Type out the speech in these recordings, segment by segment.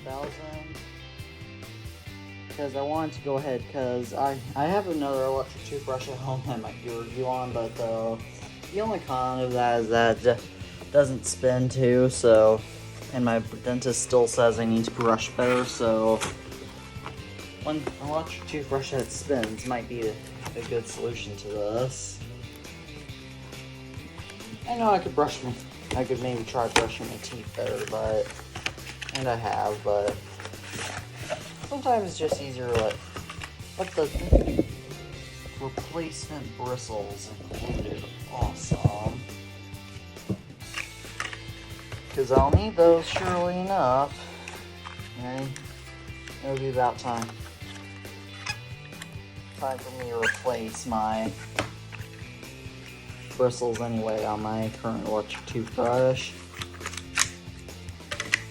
1000. Because I wanted to go ahead, because I have another electric toothbrush at home that I might do a review on, but the only con of that is that it doesn't spin too, so, and my dentist still says I need to brush better, so one electric toothbrush that spins might be a good solution to this. I know I could maybe try brushing my teeth better, and I have, but sometimes it's just easier to let the replacement bristles included. Awesome. Because I'll need those surely enough. Okay. It'll be about time. Time for me to replace my bristles anyway on my current electric toothbrush.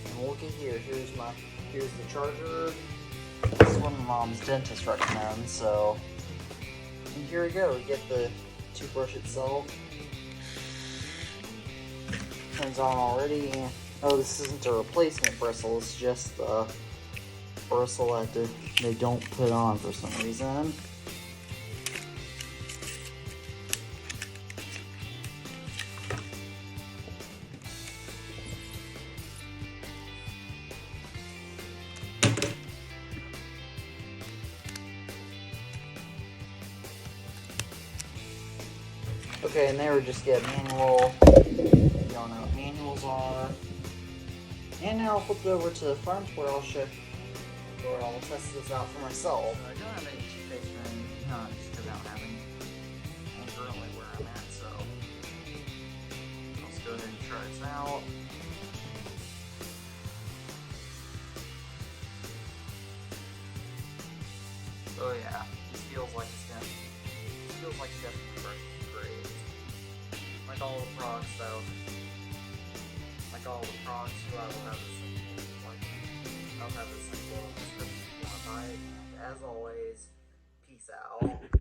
And look at here. Here's the charger. This is what my mom's dentist recommends, so. And here we go. We get the toothbrush itself. Turns on already. Oh, this isn't a replacement bristle. It's just the bristle that they don't put on for some reason. Okay, and there we just get a manual. You don't know what manuals are. And now I'll flip it over to the front where I'll test this out for myself. I don't have any toothpaste or anything, just because I don't have any currently where I'm at, so let's go ahead and try this out. Oh yeah, this feels like it's definitely great. Like all the products though. Like all the products, I will have this I'll have this link below in the description if you want to buy it. And as always, peace out.